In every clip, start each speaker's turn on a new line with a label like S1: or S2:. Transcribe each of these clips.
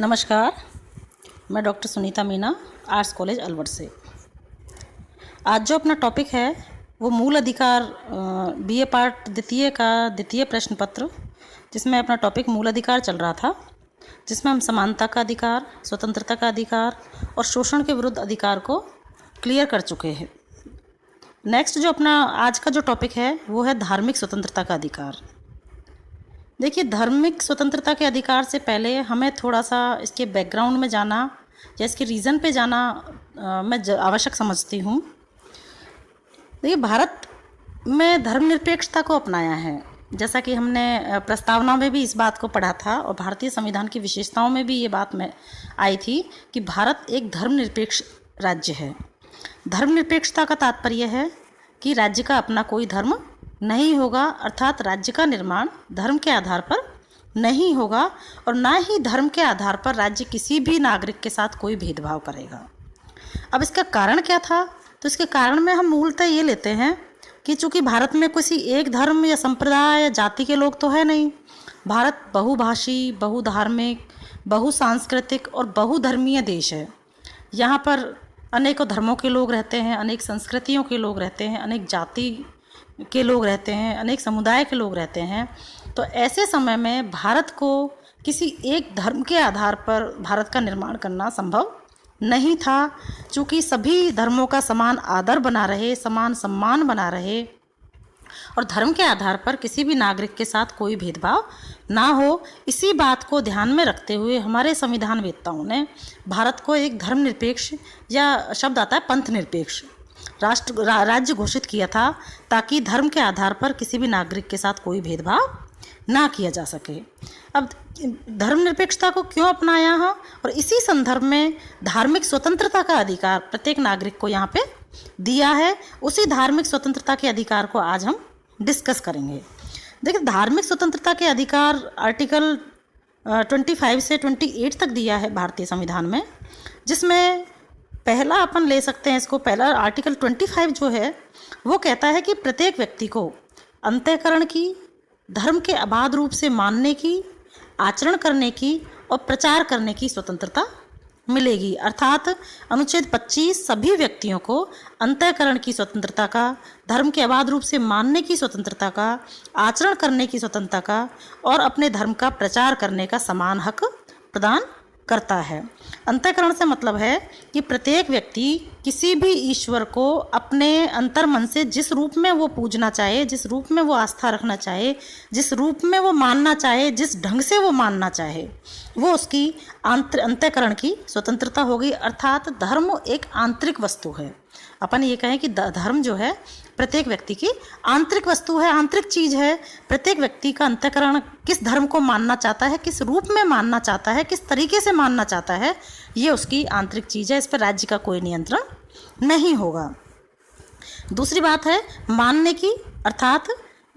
S1: नमस्कार, मैं doctor Sunita Meena, arts college Alwar से। आज जो अपना टॉपिक है वो मूल अधिकार बीए पार्ट द्वितीय का द्वितीय प्रश्न पत्र, जिसमें अपना टॉपिक मूल अधिकार चल रहा था, जिसमें हम समानता का अधिकार, स्वतंत्रता का अधिकार और शोषण के विरुद्ध अधिकार को क्लियर कर चुके हैं। नेक्स्ट जो अपना आज का जो टॉपिक है वो है धार्मिक स्वतंत्रता का अधिकार। देखिए, धार्मिक स्वतंत्रता के अधिकार से पहले हमें थोड़ा सा इसके बैकग्राउंड में जाना या इसके रीज़न पे जाना मैं आवश्यक समझती हूँ। देखिए, भारत में धर्मनिरपेक्षता को अपनाया है, जैसा कि हमने प्रस्तावना में भी इस बात को पढ़ा था और भारतीय संविधान की विशेषताओं में भी ये बात में आई थी कि भारत एक धर्मनिरपेक्ष राज्य है। धर्मनिरपेक्षता का तात्पर्य है कि राज्य का अपना कोई धर्म नहीं होगा, अर्थात राज्य का निर्माण धर्म के आधार पर नहीं होगा और ना ही धर्म के आधार पर राज्य किसी भी नागरिक के साथ कोई भेदभाव करेगा। अब इसका कारण क्या था? तो इसके कारण में हम मूलतः ये लेते हैं कि चूंकि भारत में किसी एक धर्म या संप्रदाय या जाति के लोग तो है नहीं। भारत बहुभाषी, बहुधार्मिक, बहुसांस्कृतिक और बहुधर्मीय देश है। यहाँ पर अनेकों धर्मों के लोग रहते हैं, अनेक संस्कृतियों के लोग रहते हैं, अनेक जाति के लोग रहते हैं, अनेक समुदाय के लोग रहते हैं। तो ऐसे समय में भारत को किसी एक धर्म के आधार पर भारत का निर्माण करना संभव नहीं था, चूँकि सभी धर्मों का समान आदर बना रहे, समान सम्मान बना रहे और धर्म के आधार पर किसी भी नागरिक के साथ कोई भेदभाव ना हो। इसी बात को ध्यान में रखते हुए हमारे संविधान वेत्ताओं ने भारत को एक धर्मनिरपेक्ष या शब्द आता है पंथ निरपेक्ष राज्य घोषित किया था, ताकि धर्म के आधार पर किसी भी नागरिक के साथ कोई भेदभाव ना किया जा सके। अब धर्मनिरपेक्षता को क्यों अपनाया है और इसी संदर्भ में धार्मिक स्वतंत्रता का अधिकार प्रत्येक नागरिक को यहाँ पे दिया है। उसी धार्मिक स्वतंत्रता के अधिकार को आज हम डिस्कस करेंगे। देखिए, धार्मिक स्वतंत्रता के अधिकार आर्टिकल 25 से 28 तक दिया है भारतीय संविधान में, जिसमें पहला अपन ले सकते हैं इसको। पहला आर्टिकल 25 जो है वो कहता है कि प्रत्येक व्यक्ति को अंतःकरण की, धर्म के अबाध रूप से मानने की, आचरण करने की और प्रचार करने की स्वतंत्रता मिलेगी। अर्थात अनुच्छेद 25 सभी व्यक्तियों को अंतःकरण की स्वतंत्रता का, धर्म के अबाध रूप से मानने की स्वतंत्रता का, आचरण करने की स्वतंत्रता का और अपने धर्म का प्रचार करने का समान हक प्रदान करता है। अंतःकरण से मतलब है कि प्रत्येक व्यक्ति किसी भी ईश्वर को अपने अंतर्मन से जिस रूप में वो पूजना चाहे, जिस रूप में वो आस्था रखना चाहे, जिस रूप में वो मानना चाहे, जिस ढंग से वो मानना चाहे, वो उसकी अंतःकरण की स्वतंत्रता होगी। अर्थात धर्म एक आंतरिक वस्तु है। अपन ये कहें कि धर्म जो है प्रत्येक व्यक्ति की आंतरिक वस्तु है, आंतरिक चीज़ है। प्रत्येक व्यक्ति का अंतःकरण किस धर्म को मानना चाहता है, किस रूप में मानना चाहता है, किस तरीके से मानना चाहता है, ये उसकी आंतरिक चीज़ है। इस पर राज्य का कोई नियंत्रण नहीं होगा। दूसरी बात है मानने की, अर्थात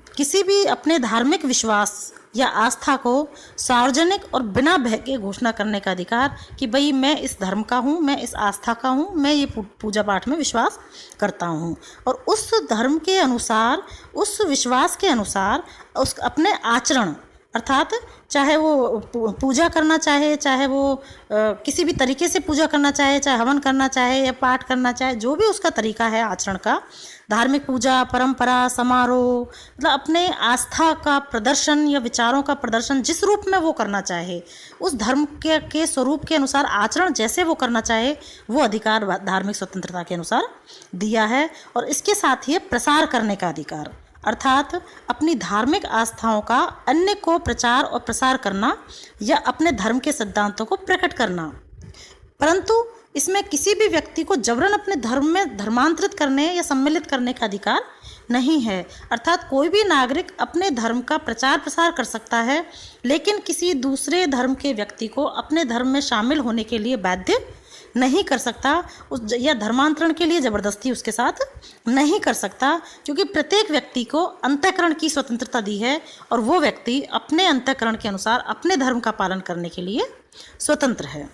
S1: किसी भी अपने धार्मिक विश्वास या आस्था को सार्वजनिक और बिना भय के घोषणा करने का अधिकार कि भाई मैं इस धर्म का हूँ, मैं इस आस्था का हूँ, मैं ये पूजा पाठ में विश्वास करता हूँ और उस धर्म के अनुसार, उस विश्वास के अनुसार उस अपने आचरण, अर्थात चाहे वो पूजा करना चाहे, चाहे वो किसी भी तरीके से पूजा करना चाहे, चाहे हवन करना चाहे या पाठ करना चाहे, जो भी उसका तरीका है आचरण का, धार्मिक पूजा, परंपरा, समारोह, मतलब अपने आस्था का प्रदर्शन या विचारों का प्रदर्शन जिस रूप में वो करना चाहे, उस धर्म के स्वरूप के अनुसार आचरण जैसे वो करना चाहे, वो अधिकार धार्मिक स्वतंत्रता के अनुसार दिया है। और इसके साथ ही प्रसार करने का अधिकार, अर्थात अपनी धार्मिक आस्थाओं का अन्य को प्रचार और प्रसार करना या अपने धर्म के सिद्धांतों को प्रकट करना, परंतु इसमें किसी भी व्यक्ति को जबरन अपने धर्म में धर्मांतरित करने या सम्मिलित करने का अधिकार नहीं है। अर्थात कोई भी नागरिक अपने धर्म का प्रचार प्रसार कर सकता है, लेकिन किसी दूसरे धर्म के व्यक्ति को अपने धर्म में शामिल होने के लिए बाध्य नहीं कर सकता या धर्मांतरण के लिए ज़बरदस्ती उसके साथ नहीं कर सकता, क्योंकि प्रत्येक व्यक्ति को अंतःकरण की स्वतंत्रता दी है और वो व्यक्ति अपने अंतःकरण के अनुसार अपने धर्म का पालन करने के लिए स्वतंत्र है।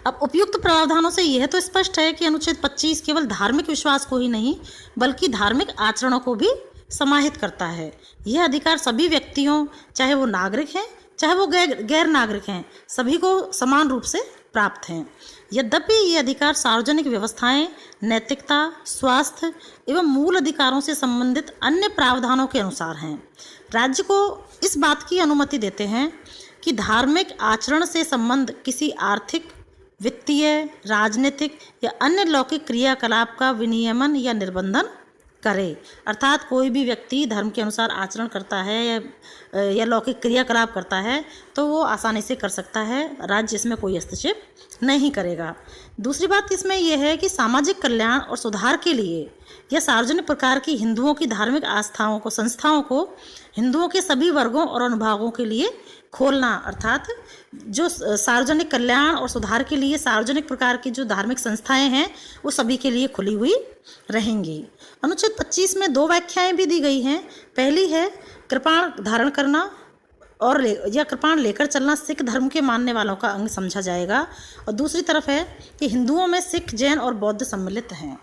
S1: अब उपयुक्त प्रावधानों से यह तो स्पष्ट है कि अनुच्छेद 25 केवल धार्मिक विश्वास को ही नहीं बल्कि धार्मिक आचरणों को भी समाहित करता है। यह अधिकार सभी व्यक्तियों, चाहे वो नागरिक हैं चाहे वो गैर नागरिक हैं, सभी को समान रूप से प्राप्त हैं। यद्यपि ये अधिकार सार्वजनिक व्यवस्थाएं, नैतिकता, स्वास्थ्य एवं मूल अधिकारों से संबंधित अन्य प्रावधानों के अनुसार हैं। राज्य को इस बात की अनुमति देते हैं कि धार्मिक आचरण से संबंध किसी आर्थिक, वित्तीय, राजनीतिक या अन्य लौकिक क्रियाकलाप का विनियमन या निर्बंधन करे। अर्थात कोई भी व्यक्ति धर्म के अनुसार आचरण करता है या लौकिक क्रियाकलाप करता है तो वो आसानी से कर सकता है, राज्य इसमें कोई हस्तक्षेप नहीं करेगा। दूसरी बात इसमें यह है कि सामाजिक कल्याण और सुधार के लिए या सार्वजनिक प्रकार की हिंदुओं की धार्मिक आस्थाओं को, संस्थाओं को हिंदुओं के सभी वर्गों और अनुभागों के लिए खोलना, अर्थात जो सार्वजनिक कल्याण और सुधार के लिए सार्वजनिक प्रकार की जो धार्मिक संस्थाएं हैं वो सभी के लिए खुली हुई रहेंगी। अनुच्छेद 25 में 2 व्याख्याएं भी दी गई हैं। पहली है कृपाण धारण करना या कृपाण लेकर चलना सिख धर्म के मानने वालों का अंग समझा जाएगा, और दूसरी तरफ है कि हिंदुओं में सिख, जैन और बौद्ध सम्मिलित हैं।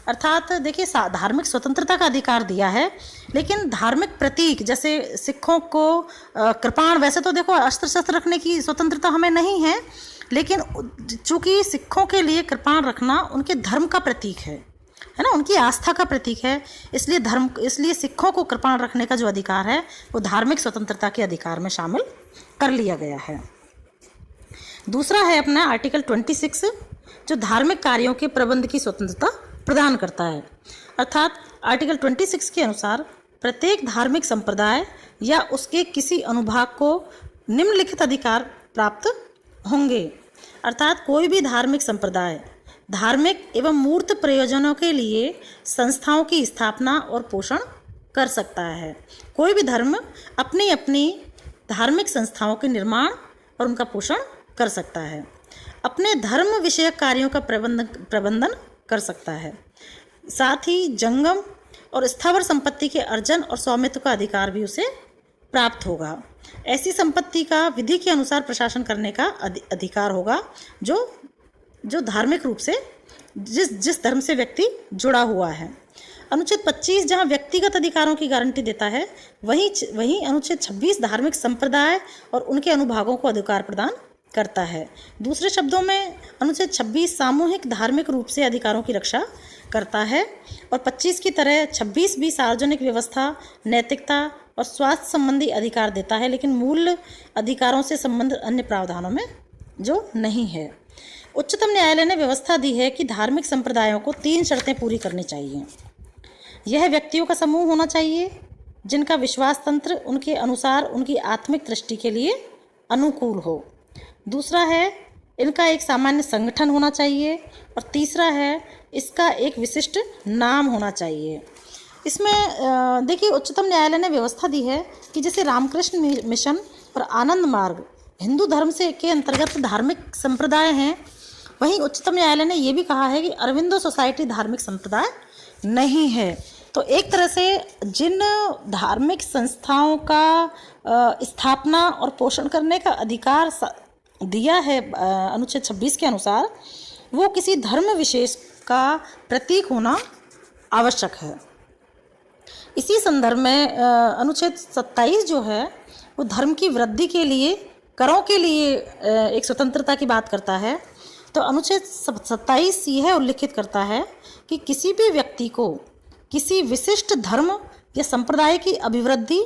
S1: अर्थात देखिए, धार्मिक स्वतंत्रता का अधिकार दिया है, लेकिन धार्मिक प्रतीक जैसे सिखों को कृपाण, वैसे तो देखो अस्त्र शस्त्र रखने की स्वतंत्रता हमें नहीं है, लेकिन चूंकि सिखों के लिए कृपाण रखना उनके धर्म का प्रतीक है ना, उनकी आस्था का प्रतीक है, इसलिए सिखों को कृपाण रखने का जो अधिकार है वो धार्मिक स्वतंत्रता के अधिकार में शामिल कर लिया गया है। दूसरा है अपना आर्टिकल 26 जो धार्मिक कार्यों के प्रबंध की स्वतंत्रता प्रदान करता है। अर्थात आर्टिकल 26 के अनुसार प्रत्येक धार्मिक संप्रदाय या उसके किसी अनुभाग को निम्नलिखित अधिकार प्राप्त होंगे। अर्थात कोई भी धार्मिक संप्रदाय धार्मिक एवं मूर्त प्रयोजनों के लिए संस्थाओं की स्थापना और पोषण कर सकता है। कोई भी धर्म अपनी अपनी धार्मिक संस्थाओं के निर्माण और उनका पोषण कर सकता है, अपने धर्म विषयक कार्यों का प्रबंधन कर सकता है। साथ ही जंगम और स्थावर संपत्ति के अर्जन और स्वामित्व का अधिकार भी उसे प्राप्त होगा। ऐसी संपत्ति का विधि के अनुसार प्रशासन करने का अधिकार होगा जो धार्मिक रूप से जिस धर्म से व्यक्ति जुड़ा हुआ है। अनुच्छेद 25 जहां व्यक्तिगत अधिकारों की गारंटी देता है, वहीं अनुच्छेद 26 धार्मिक संप्रदाय और उनके अनुभागों को अधिकार प्रदान करता है। दूसरे शब्दों में अनुच्छेद 26 सामूहिक धार्मिक रूप से अधिकारों की रक्षा करता है, और 25 की तरह 26 भी सार्वजनिक व्यवस्था, नैतिकता और स्वास्थ्य संबंधी अधिकार देता है, लेकिन मूल अधिकारों से संबंधित अन्य प्रावधानों में जो नहीं है। उच्चतम न्यायालय ने व्यवस्था दी है कि धार्मिक संप्रदायों को 3 शर्तें पूरी करनी चाहिए। यह व्यक्तियों का समूह होना चाहिए जिनका विश्वास तंत्र उनके अनुसार उनकी आत्मिक दृष्टि के लिए अनुकूल हो। दूसरा है इनका एक सामान्य संगठन होना चाहिए, और तीसरा है इसका एक विशिष्ट नाम होना चाहिए। इसमें देखिए, उच्चतम न्यायालय ने व्यवस्था दी है कि जैसे रामकृष्ण मिशन और आनंद मार्ग हिंदू धर्म से के अंतर्गत धार्मिक संप्रदाय हैं, वहीं उच्चतम न्यायालय ने यह भी कहा है कि अरविंदो सोसाइटी धार्मिक संप्रदाय नहीं है। तो एक तरह से जिन धार्मिक संस्थाओं का स्थापना और पोषण करने का अधिकार दिया है अनुच्छेद 26 के अनुसार, वो किसी धर्म विशेष का प्रतीक होना आवश्यक है। इसी संदर्भ में अनुच्छेद 27 जो है वो धर्म की वृद्धि के लिए, करों के लिए एक स्वतंत्रता की बात करता है। तो अनुच्छेद 27 यह उल्लिखित करता है कि किसी भी व्यक्ति को किसी विशिष्ट धर्म या संप्रदाय की अभिवृद्धि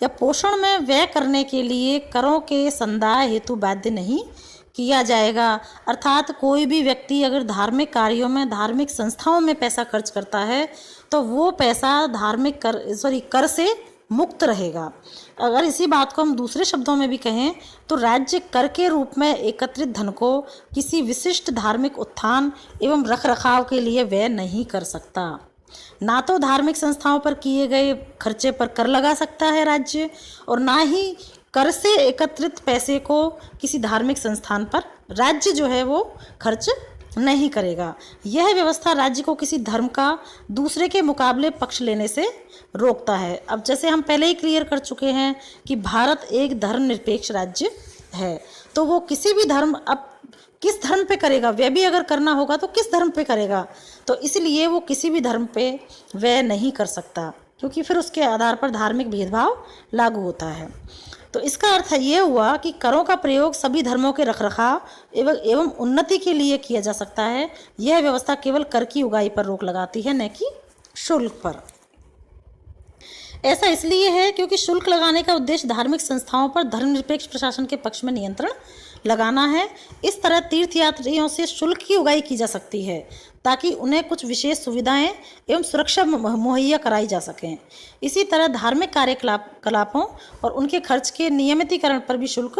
S1: या पोषण में व्यय करने के लिए करों के संदाय हेतु बाध्य नहीं किया जाएगा। अर्थात कोई भी व्यक्ति अगर धार्मिक कार्यों में, धार्मिक संस्थाओं में पैसा खर्च करता है तो वो पैसा धार्मिक कर से मुक्त रहेगा। अगर इसी बात को हम दूसरे शब्दों में भी कहें तो राज्य कर के रूप में एकत्रित धन को किसी विशिष्ट धार्मिक उत्थान एवं रखरखाव के लिए व्यय नहीं कर सकता। ना तो धार्मिक संस्थाओं पर किए गए खर्चे पर कर लगा सकता है राज्य, और ना ही कर से एकत्रित पैसे को किसी धार्मिक संस्थान पर राज्य जो है वो खर्च नहीं करेगा। यह व्यवस्था राज्य को किसी धर्म का दूसरे के मुकाबले पक्ष लेने से रोकता है। अब जैसे हम पहले ही क्लियर कर चुके हैं कि भारत एक धर्मनिरपेक्ष राज्य है, तो वो किसी भी धर्म, अब किस धर्म पे करेगा, व्यय भी अगर करना होगा तो किस धर्म पे करेगा, तो इसलिए वो किसी भी धर्म पे व्यय नहीं कर सकता, क्योंकि फिर उसके आधार पर धार्मिक भेदभाव लागू होता है। तो इसका अर्थ ये हुआ कि करों का प्रयोग सभी धर्मों के रखरखाव एवं उन्नति के लिए किया जा सकता है। यह व्यवस्था केवल कर की उगाही पर रोक लगाती है, न कि शुल्क पर। ऐसा इसलिए है क्योंकि शुल्क लगाने का उद्देश्य धार्मिक संस्थाओं पर धर्मनिरपेक्ष प्रशासन के पक्ष में नियंत्रण लगाना है। इस तरह तीर्थयात्रियों से शुल्क की उगाही की जा सकती है ताकि उन्हें कुछ विशेष सुविधाएं एवं सुरक्षा मुहैया कराई जा सकें। इसी तरह धार्मिक कार्यकलापों और उनके खर्च के नियमितीकरण पर भी शुल्क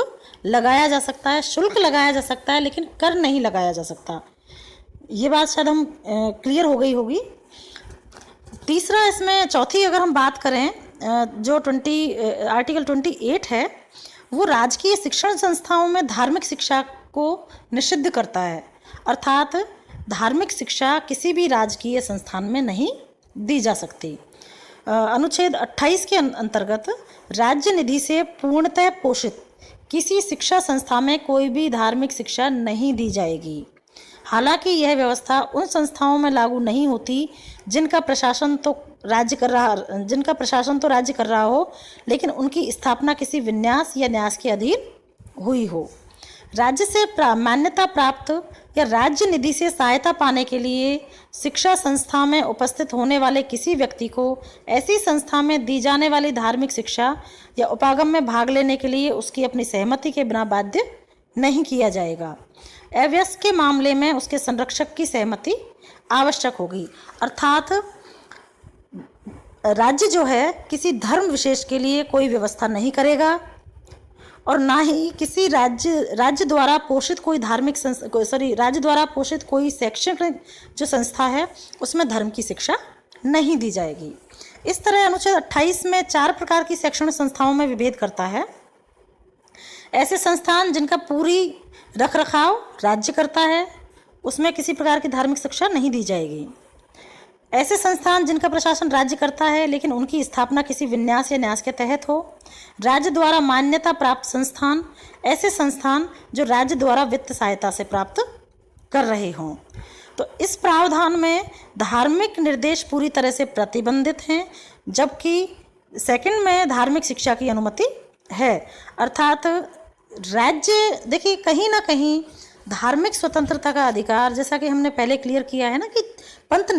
S1: लगाया जा सकता है। शुल्क लगाया जा सकता है लेकिन कर नहीं लगाया जा सकता। ये बात शायद हम क्लियर हो गई होगी। तीसरा, इसमें चौथी अगर हम बात करें, जो आर्टिकल 28 है, वो राजकीय शिक्षण संस्थाओं में धार्मिक शिक्षा को निषिद्ध करता है। अर्थात धार्मिक शिक्षा किसी भी राजकीय संस्थान में नहीं दी जा सकती। अनुच्छेद 28 के अंतर्गत राज्य निधि से पूर्णतः पोषित किसी शिक्षा संस्था में कोई भी धार्मिक शिक्षा नहीं दी जाएगी। हालांकि यह व्यवस्था उन संस्थाओं में लागू नहीं होती जिनका प्रशासन तो राज्य कर रहा हो, लेकिन उनकी स्थापना किसी विन्यास या न्यास के अधीन हुई हो। राज्य से मान्यता प्राप्त या राज्य निधि से सहायता पाने के लिए शिक्षा संस्था में उपस्थित होने वाले किसी व्यक्ति को ऐसी संस्था में दी जाने वाली धार्मिक शिक्षा या उपागम में भाग लेने के लिए उसकी अपनी सहमति के बिना बाध्य नहीं किया जाएगा। अवयस्क के मामले में उसके संरक्षक की सहमति आवश्यक होगी। अर्थात राज्य जो है किसी धर्म विशेष के लिए कोई व्यवस्था नहीं करेगा और ना ही किसी राज्य द्वारा पोषित कोई राज्य द्वारा पोषित कोई शैक्षणिक जो संस्था है उसमें धर्म की शिक्षा नहीं दी जाएगी। इस तरह अनुच्छेद 28 में 4 प्रकार की शैक्षणिक संस्थाओं में विभेद करता है। ऐसे संस्थान जिनका पूरी रखरखाव राज्य करता है, उसमें किसी प्रकार की धार्मिक शिक्षा नहीं दी जाएगी। ऐसे संस्थान जिनका प्रशासन राज्य करता है लेकिन उनकी स्थापना किसी विन्यास या न्यास के तहत हो। राज्य द्वारा मान्यता प्राप्त संस्थान, ऐसे संस्थान जो राज्य द्वारा वित्त सहायता से प्राप्त कर रहे हों। तो इस प्रावधान में धार्मिक निर्देश पूरी तरह से प्रतिबंधित हैं, जबकि सेकंड में धार्मिक शिक्षा की अनुमति है। अर्थात राज्य, देखिए, कहीं ना कहीं धार्मिक स्वतंत्रता का अधिकार, जैसा कि हमने पहले क्लियर किया है ना कि पंथ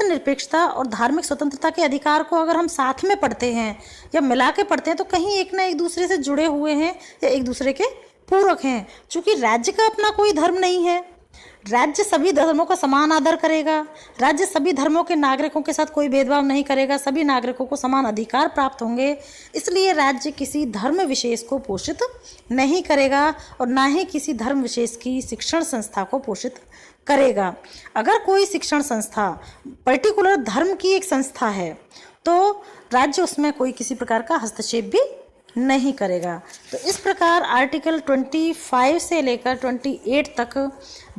S1: निरपेक्षता और धार्मिक स्वतंत्रता के अधिकार को अगर हम साथ में पढ़ते हैं या मिला के पढ़ते हैं तो कहीं एक ना एक दूसरे से जुड़े हुए हैं या एक दूसरे के पूरक हैं। चूँकि राज्य का अपना कोई धर्म नहीं है, राज्य सभी धर्मों का समान आदर करेगा, राज्य सभी धर्मों के नागरिकों के साथ कोई भेदभाव नहीं करेगा, सभी नागरिकों को समान अधिकार प्राप्त होंगे। इसलिए राज्य किसी धर्म विशेष को पोषित नहीं करेगा और ना ही किसी धर्म विशेष की शिक्षण संस्था को पोषित करेगा। अगर कोई शिक्षण संस्था पर्टिकुलर धर्म की एक संस्था है तो राज्य उसमें कोई किसी प्रकार का हस्तक्षेप भी नहीं करेगा। तो इस प्रकार आर्टिकल 25 से लेकर 28 तक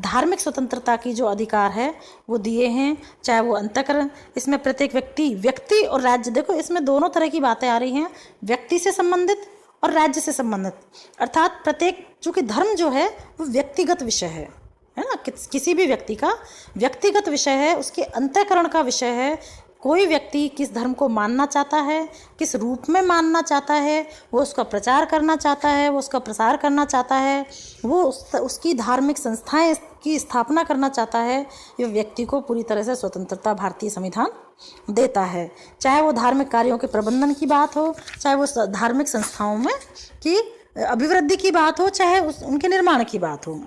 S1: धार्मिक स्वतंत्रता की जो अधिकार है वो दिए हैं, चाहे वो अंतःकरण, इसमें प्रत्येक व्यक्ति और राज्य, देखो इसमें दोनों तरह की बातें आ रही हैं, व्यक्ति से संबंधित और राज्य से संबंधित। अर्थात प्रत्येक, चूँकि धर्म जो है वो व्यक्तिगत विषय है ना, किसी भी व्यक्ति का व्यक्तिगत विषय है, उसके अंतःकरण का विषय है। कोई व्यक्ति किस धर्म को मानना चाहता है, किस रूप में मानना चाहता है, वो उसका प्रचार करना चाहता है, वो उसका प्रसार करना चाहता है, वो उसकी धार्मिक संस्थाएं की स्थापना करना चाहता है, ये व्यक्ति को पूरी तरह से स्वतंत्रता भारतीय संविधान देता है। चाहे वो धार्मिक कार्यों के प्रबंधन की बात हो, चाहे वो धार्मिक संस्थाओं में की अभिवृद्धि की बात हो, चाहे उनके निर्माण की बात हो।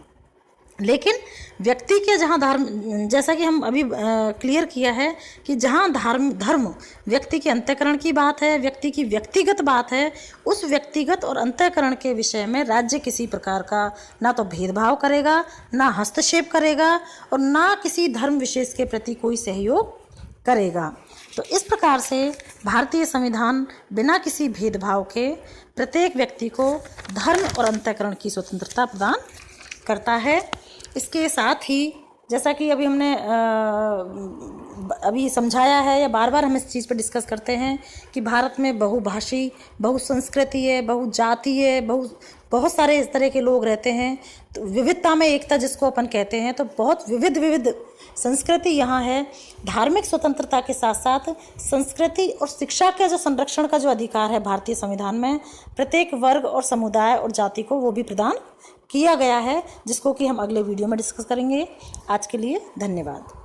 S1: लेकिन व्यक्ति के जहाँ धर्म, जैसा कि हम अभी क्लियर किया है कि जहाँ धर्म व्यक्ति के अंतःकरण की बात है, व्यक्ति की व्यक्तिगत बात है, उस व्यक्तिगत और अंतःकरण के विषय में राज्य किसी प्रकार का ना तो भेदभाव करेगा, ना हस्तक्षेप करेगा और ना किसी धर्म विशेष के प्रति कोई सहयोग करेगा। तो इस प्रकार से भारतीय संविधान बिना किसी भेदभाव के प्रत्येक व्यक्ति को धर्म और अंतःकरण की स्वतंत्रता प्रदान करता है। इसके साथ ही जैसा कि अभी हमने अभी समझाया है या बार बार हम इस चीज़ पर डिस्कस करते हैं कि भारत में बहुभाषी, बहुसंस्कृति है, बहुजाति है, बहुत सारे इस तरह के लोग रहते हैं। तो विविधता में एकता जिसको अपन कहते हैं, तो बहुत विविध संस्कृति यहाँ है। धार्मिक स्वतंत्रता के साथ साथ संस्कृति और शिक्षा के जो संरक्षण का जो अधिकार है भारतीय संविधान में, प्रत्येक वर्ग और समुदाय और जाति को वो भी प्रदान किया गया है, जिसको कि हम अगले वीडियो में डिस्कस करेंगे। आज के लिए धन्यवाद।